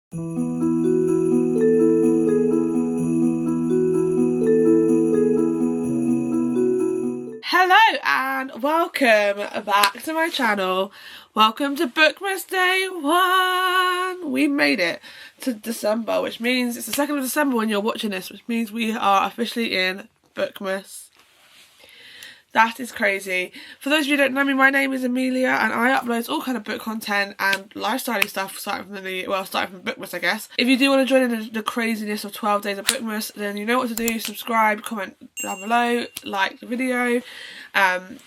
Hello and welcome back to my channel. Welcome to Bookmas Day 1. We made it to December, which means it's the 2nd of December when you're watching this, which means we are officially in Bookmas. That is crazy. For those of you who don't know me, my name is Amelia and I upload all kind of book content and lifestyle stuff starting from Bookmas, I guess. If you do want to join in the craziness of 12 days of Bookmas, then you know what to do. Subscribe, comment down below, like the video.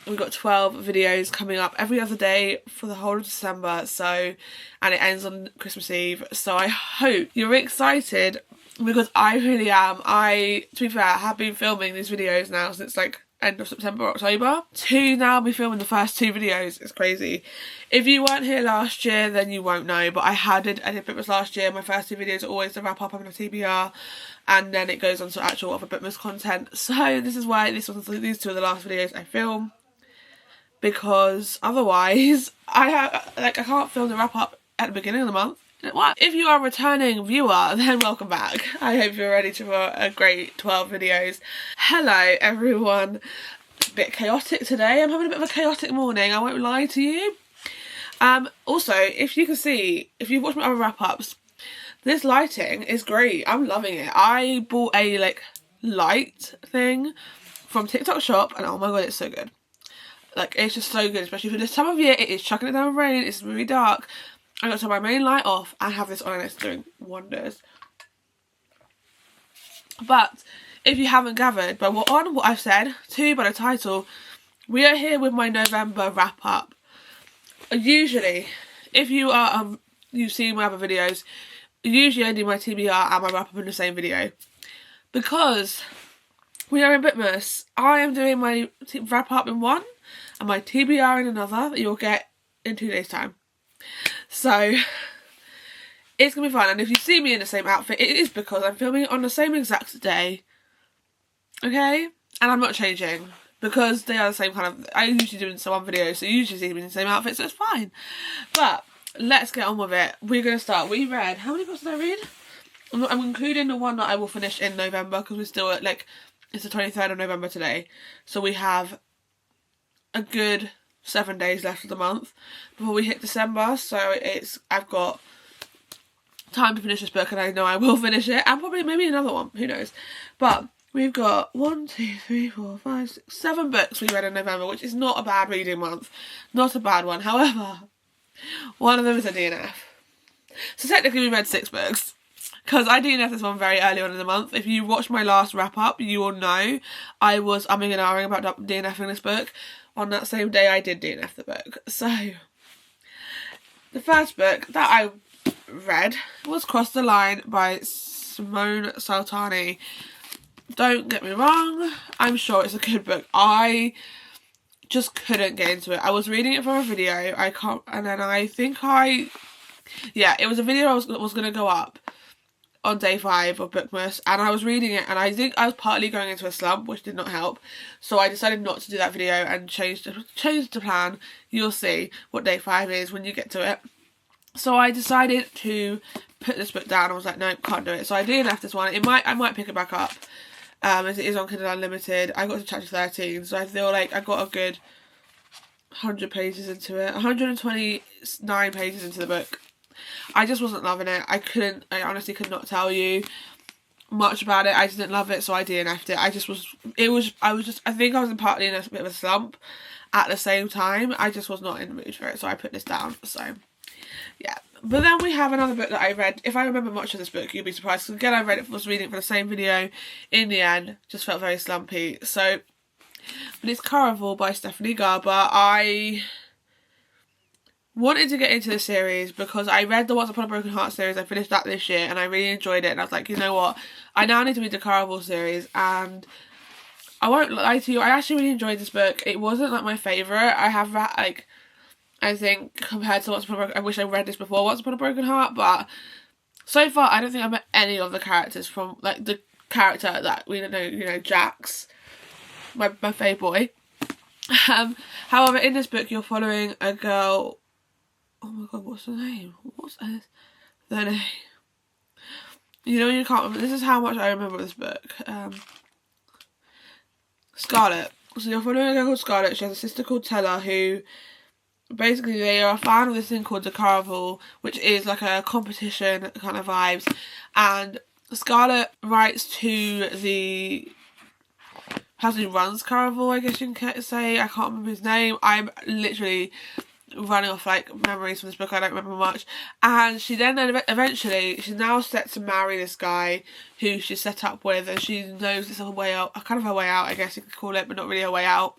We've got 12 videos coming up every other day for the whole of December, and it ends on Christmas Eve. So I hope you're excited because I really am. To be fair, have been filming these videos now since like end of September, October. To now be filming the first 2 videos. It's crazy. If you weren't here last year, then you won't know, but I did Bookmas last year. My first 2 videos are always the wrap up and a TBR, and then it goes on to actual other Bookmas content. So this is why these 2 are the last videos I film, because otherwise I can't film the wrap up at the beginning of the month. What? If you are a returning viewer, then welcome back. I hope you're ready for a great 12 videos. Hello everyone. A bit chaotic today. I'm having a bit of a chaotic morning, I won't lie to you. Also, if you can see, if you've watched my other wrap-ups, this lighting is great. I'm loving it. I bought a light thing from TikTok shop and oh my god, it's so good. It's just so good, especially for this time of year. It is chucking it down with rain, it's really dark. I got to turn my main light off and have this on and it's doing wonders. But if you haven't gathered by what I've said, 2 by the title, we are here with my November wrap up. Usually, if you've seen my other videos, usually I do my TBR and my wrap up in the same video. Because we are in Bookmas, I am doing my wrap up in one and my TBR in another that you'll get in 2 days time. So it's gonna be fun, and if you see me in the same outfit, it is because I'm filming it on the same exact day, okay? And I'm not changing because they are the same kind of. I usually do in one video, so you usually see me in the same outfit, so it's fine. But let's get on with it. We're gonna start. We read, how many books did I read? I'm including the one that I will finish in November because we're still at it's the 23rd of November today, so we have a good 7 days left of the month before we hit December, so I've got time to finish this book, and I know I will finish it, and probably maybe another one, who knows. But we've got 1, 2, 3, 4, 5, 6, 7 books we read in November, which is not a bad reading month, not a bad one. However, one of them is a DNF, so technically we read 6 books because I DNF'd this one very early on in the month. If you watched my last wrap up, you will know I was umming and ahhing about DNFing this book. On that same day I did DNF the book. So the first book that I read was Cross the Line by Simone Saltani. Don't get me wrong, I'm sure it's a good book. I just couldn't get into it. I was reading it for a video, it was a video that was going to go up on day 5 of Bookmas, and I was reading it and I think I was partly going into a slump, which did not help, so I decided not to do that video and changed the plan. You'll see what day 5 is when you get to it. So I decided to put this book down. I was like, no, can't do it. So I DNF'd this one. I might pick it back up as it is on Kindle Unlimited. I got to chapter 13, so I feel like I got a good 100 pages into it, 129 pages into the book. I just wasn't loving it. I honestly could not tell you much about it. I just didn't love it, so I DNF'd it. I think I was partly in a bit of a slump at the same time. I just was not in the mood for it, so I put this down. So yeah. But then we have another book that I read. If I remember much of this book, you'll be surprised. Because again, was reading it for the same video. In the end, just felt very slumpy. But it's Caraval by Stephanie Garber. I wanted to get into the series because I read the Once Upon a Broken Heart series. I finished that this year and I really enjoyed it, and I was like, you know what, I now need to read the Caraval series. And I won't lie to you, I actually really enjoyed this book. It wasn't my favourite. I have I think compared to Once Upon a Broken, I wish I read this before Once Upon a Broken Heart, but so far I don't think I've met any of the characters from the character that we know, Jax, my fave boy. However, in this book you're following a girl. Oh my god, what's her name? What's her name? you know, you can't remember. This is how much I remember this book. Scarlett. So you're following a girl called Scarlett. She has a sister called Tella who basically they are a fan of this thing called the Caraval, which is like a competition kind of vibes. And Scarlett writes to the person who runs Caraval, I guess you can say. I can't remember his name. I'm literally running off like memories from this book. I don't remember much. And she then eventually, she's now set to marry this guy who she's set up with, and she knows it's a way out, kind of her way out, I guess you could call it, but not really a way out.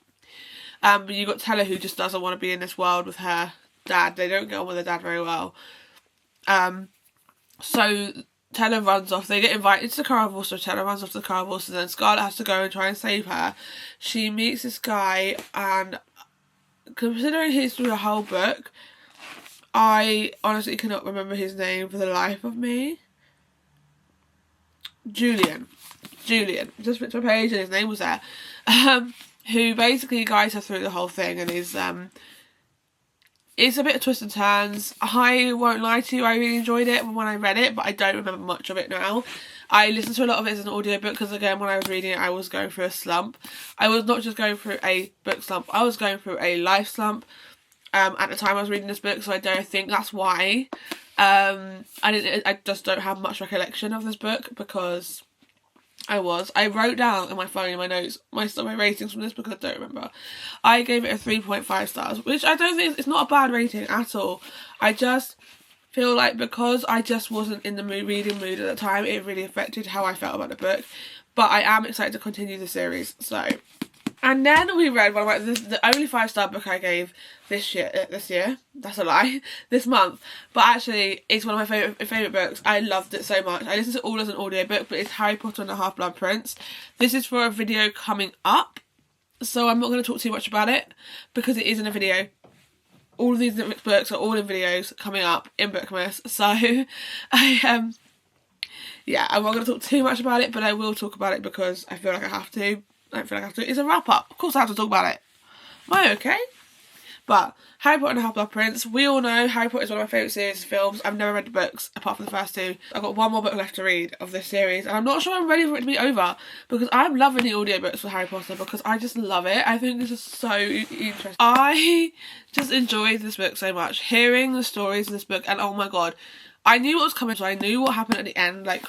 But you've got Tella who just doesn't want to be in this world with her dad. They don't get on with her dad very well. So Tella runs off. They get invited to the Caraval, so Tella runs off to the Caraval, so then Scarlett has to go and try and save her. She meets this guy, and considering he's through the whole book, I honestly cannot remember his name for the life of me. Julian. Just flipped my page and his name was there. Who basically guides her through the whole thing, and is it's a bit of twists and turns. I won't lie to you, I really enjoyed it when I read it, but I don't remember much of it now. I listened to a lot of it as an audiobook because, again, when I was reading it, I was going through a slump. I was not just going through a book slump, I was going through a life slump at the time I was reading this book, so I don't think that's why. I just don't have much recollection of this book because I wrote down in my phone, in my notes, my ratings from this because I don't remember. I gave it a 3.5 stars, which I don't think, it's not a bad rating at all. I just feel like because I just wasn't in the reading mood at the time, it really affected how I felt about the book. But I am excited to continue the series. So, and then we read one of the only 5-star book I gave this year. That's a lie. This month, but actually, it's one of my favorite books. I loved it so much. I listened to it all as an audiobook, but it's Harry Potter and the Half-Blood Prince. This is for a video coming up, so I'm not going to talk too much about it because it is in a video. All of these books are all in videos coming up in Bookmas, so yeah, I'm not going to talk too much about it, but I will talk about it because I feel like I have to. I don't feel like I have to. It's a wrap up. Of course I have to talk about it. Am I okay? But Harry Potter and the Half-Blood Prince, we all know Harry Potter is one of my favourite series of films. I've never read the books apart from the first 2. I've got one more book left to read of this series, and I'm not sure I'm ready for it to be over because I'm loving the audiobooks for Harry Potter because I just love it. I think this is so interesting. I just enjoyed this book so much, hearing the stories of this book, and oh my god, I knew what was coming, so I knew what happened at the end, like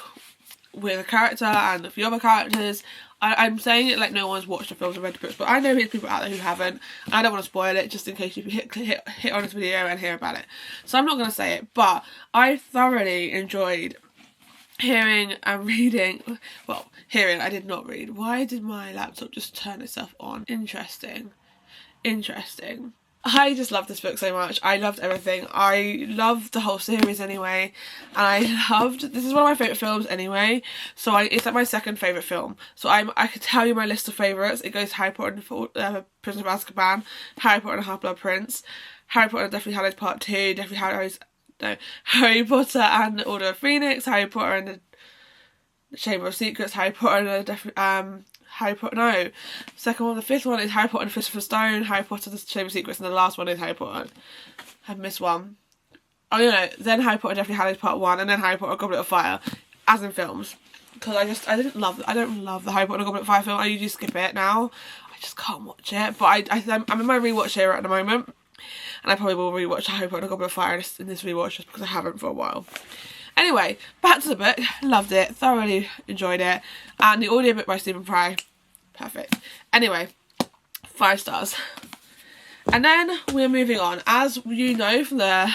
with a character and a few other characters. I'm saying it like no one's watched the films or read the books, but I know there's people out there who haven't, and I don't want to spoil it just in case you hit on this video and hear about it. So I'm not going to say it, but I thoroughly enjoyed hearing and reading. Well, hearing, I did not read. Why did my laptop just turn itself on? Interesting. I just love this book so much. I loved everything. I loved the whole series anyway. And this is one of my favourite films anyway. So it's like my second favourite film. So I could tell you my list of favourites. It goes Harry Potter and Prisoner of Azkaban, Harry Potter and Half-Blood Prince, Harry Potter and Deathly Hallows Part 2, Harry Potter and the Order of Phoenix, Harry Potter and the Chamber of Secrets, Harry Potter and the second one, the 5th one is Harry Potter and the Philosopher's Stone, Harry Potter and the Chamber of Secrets, and the last one is Harry Potter. I've missed one. Oh, you know, then Harry Potter and Deathly Hallows Part 1, and then Harry Potter and Goblet of Fire, as in films. Because I don't love the Harry Potter and Goblet of Fire film. I usually skip it now. I just can't watch it. But I'm in my rewatch era at the moment, and I probably will rewatch Harry Potter and Goblet of Fire in this rewatch just because I haven't for a while. Anyway, back to the book. Loved it. Thoroughly enjoyed it. And the audiobook by Stephen Fry. Perfect. Anyway, 5 stars. And then we're moving on. As you know from the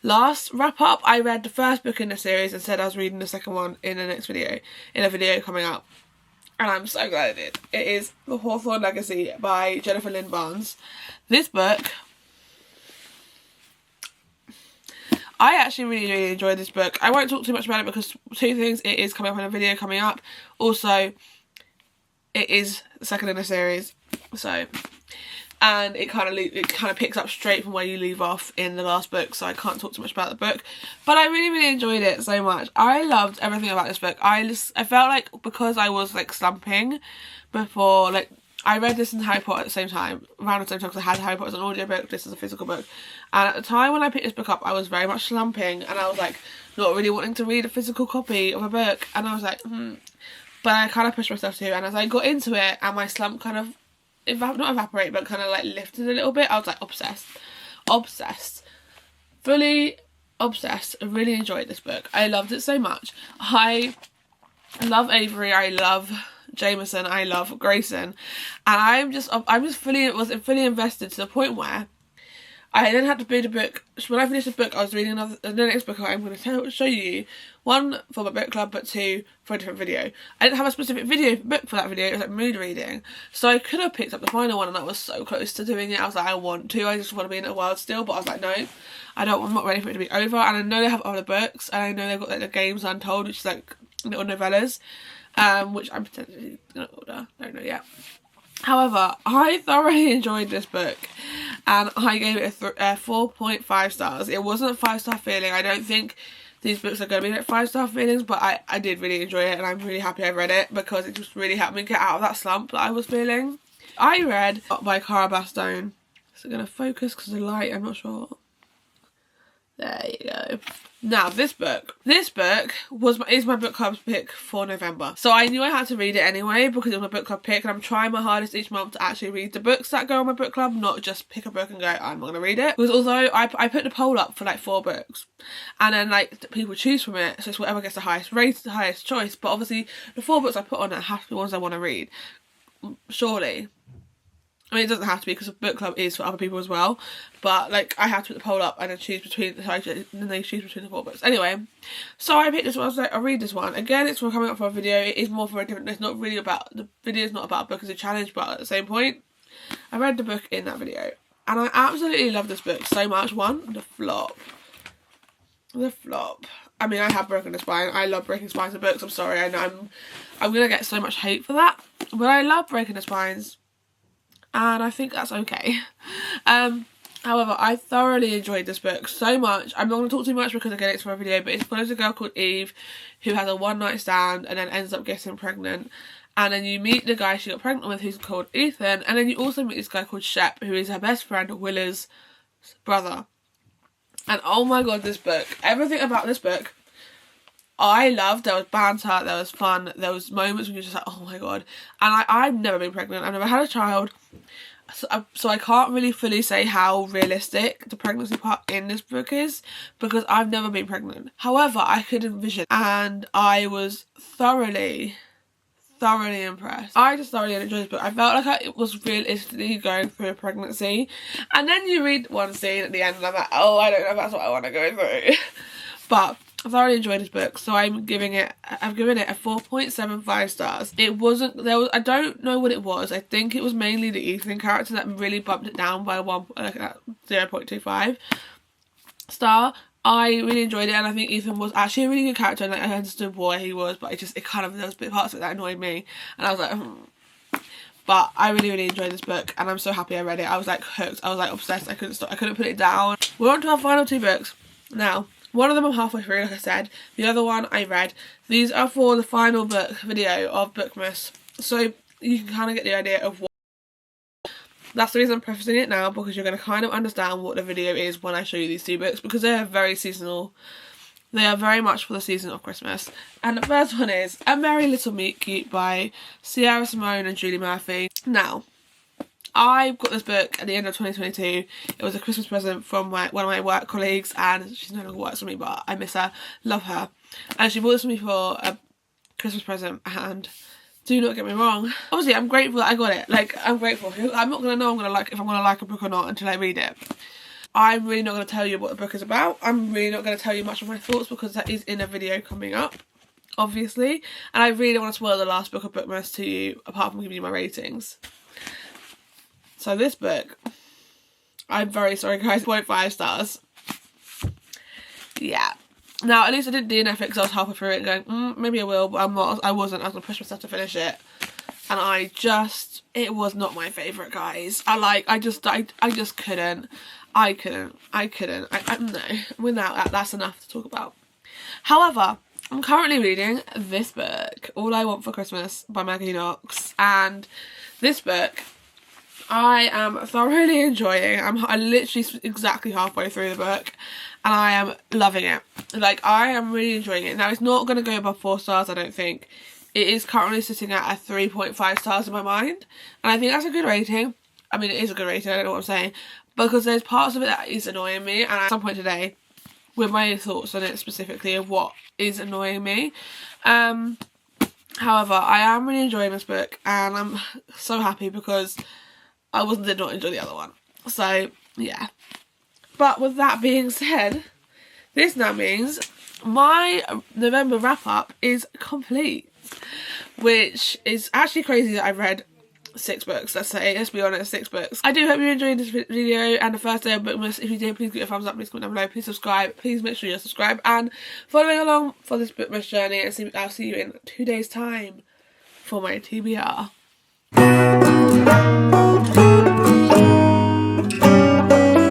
last wrap up, I read the first book in the series and said I was reading the second one in the next video, in a video coming up. And I'm so glad I did. It is The Hawthorne Legacy by Jennifer Lynn Barnes. This book, I actually really enjoyed this book. I won't talk too much about it because 2 things, it is coming up in a video coming up. Also, it is the second in a series, so, and it kind of picks up straight from where you leave off in the last book, so I can't talk too much about the book, but I really enjoyed it so much. I loved everything about this book. I felt like because I was like slumping before, like I read this and Harry Potter at the same time, around the same time, because I had Harry Potter as an audiobook, this is a physical book. And at the time when I picked this book up, I was very much slumping, and I was like, not really wanting to read a physical copy of a book. And I was like, But I kind of pushed myself to, and as I got into it, and my slump kind of, not evaporate, but kind of like lifted a little bit, I was like obsessed. Fully obsessed. I really enjoyed this book. I loved it so much. I love Avery, I love Jameson, I love Grayson, and was fully invested to the point where I then had to read a book. So when I finished the book, I was reading the next book I'm going to show you. One for my book club, but two for a different video. I didn't have a specific book for that video. It was like mood reading, so I could have picked up the final one, and I was so close to doing it. I was like, I just want to be in the world still, but I was like, no, I'm not ready for it to be over. And I know they have other books, and I know they've got like the Games Untold, which is like little novellas, which I'm potentially gonna order. Don't know yet. However, I thoroughly enjoyed this book, and I gave it a 4.5 stars. It wasn't a 5-star feeling. I don't think these books are going to be like 5-star feelings, but I did really enjoy it, and I'm really happy I read it because it just really helped me get out of that slump that I was feeling. I read by Cara Bastone. So I'm going to focus because of the light, I'm not sure. There you go. Now, this book is my book club's pick for November. So I knew I had to read it anyway because it was my book club pick, and I'm trying my hardest each month to actually read the books that go on my book club, not just pick a book and go, I'm not going to read it. Because although I put the poll up for like 4 books, and then like people choose from it, so it's whatever gets the highest rated, the highest choice. But obviously the 4 books I put on it have to be the ones I want to read, surely. I mean, it doesn't have to be because a book club is for other people as well. But, like, I have to put the poll up and then choose between the 4 books. Anyway, so I picked this one. I was like, I'll read this one. Again, it's coming up for a video. It is more for a different... The video is not about a book as a challenge, but at the same point, I read the book in that video. And I absolutely love this book so much. One, the flop. I mean, I have broken a spine. I love breaking spines in books. I'm sorry. I know I'm going to get so much hate for that. But I love breaking the spines. And I think that's okay. However, I thoroughly enjoyed this book so much. I'm not going to talk too much because again it's for a video, but it follows a girl called Eve who has a one-night stand and then ends up getting pregnant. And then you meet the guy she got pregnant with who's called Ethan, and then you also meet this guy called Shep who is her best friend Willa's brother. And oh my god, this book, everything about this book I loved. There was banter, there was fun, there was moments when you're just like, oh my god. And I've never been pregnant, I've never had a child, so I can't really fully say how realistic the pregnancy part in this book is because I've never been pregnant. However, I could envision, and I was thoroughly impressed. I just thoroughly enjoyed this book. I felt like it was realistically going through a pregnancy, and then you read one scene at the end and I'm like, oh, I don't know if that's what I want to go through. But I thoroughly enjoyed this book, so I've given it a 4.75 stars. I don't know what it was. I think it was mainly the Ethan character that really bumped it down by 0.25 star. I really enjoyed it, and I think Ethan was actually a really good character, and like, I understood why he was, but there was parts of it that annoyed me, and I was like, But I really enjoyed this book, and I'm so happy I read it. I was like hooked. I was like obsessed. I couldn't stop. I couldn't put it down. We're on to our final 2 books now. One of them I'm halfway through, like I said. The other one I read. These are for the final book video of Bookmas. So you can kind of get the idea of what... That's the reason I'm prefacing it now, because you're going to kind of understand what the video is when I show you these 2 books, because they are very seasonal. They are very much for the season of Christmas. And the first one is A Merry Little Meet Cute by Sierra Simone and Julie Murphy. Now, I got this book at the end of 2022. It was a Christmas present from one of my work colleagues, and she's no longer works for me, but I miss her, love her. And she bought this for me for a Christmas present, and do not get me wrong, obviously I'm grateful that I got it. Like, I'm grateful. I'm not going to know if I'm going to like a book or not until I read it. I'm really not going to tell you what the book is about. I'm really not going to tell you much of my thoughts because that is in a video coming up, obviously. And I really don't want to spoil the last book of Bookmas to you, apart from giving you my ratings. So this book, I'm very sorry guys, 0.5 stars. Yeah. Now, at least I didn't DNF it because I was halfway through it going, maybe I will, but I'm not. I wasn't. I was going to push myself to finish it. And it was not my favourite, guys. I just couldn't. I couldn't. No. Without that, that's enough to talk about. However, I'm currently reading this book, All I Want for Christmas by Maggie Knox, and this book I am thoroughly enjoying. I'm literally exactly halfway through the book and I am loving it. Like, I am really enjoying it. Now, it's not going to go above 4 stars, I don't think. It is currently sitting at a 3.5 stars in my mind, and I think that's a good rating. I mean, it is a good rating, I don't know what I'm saying, because there's parts of it that is annoying me, and at some point today, with my thoughts on it specifically of what is annoying me. However, I am really enjoying this book, and I'm so happy because I did not enjoy the other one. So, yeah. But with that being said, this now means my November wrap-up is complete, which is actually crazy that I've read 6 books, let's be honest, 6 books. I do hope you're enjoying this video and the first day of Bookmas. If you did, please give it a thumbs up, please comment down below, please subscribe, please make sure you're subscribed and following along for this Bookmas journey, and I'll see you in 2 days time for my TBR.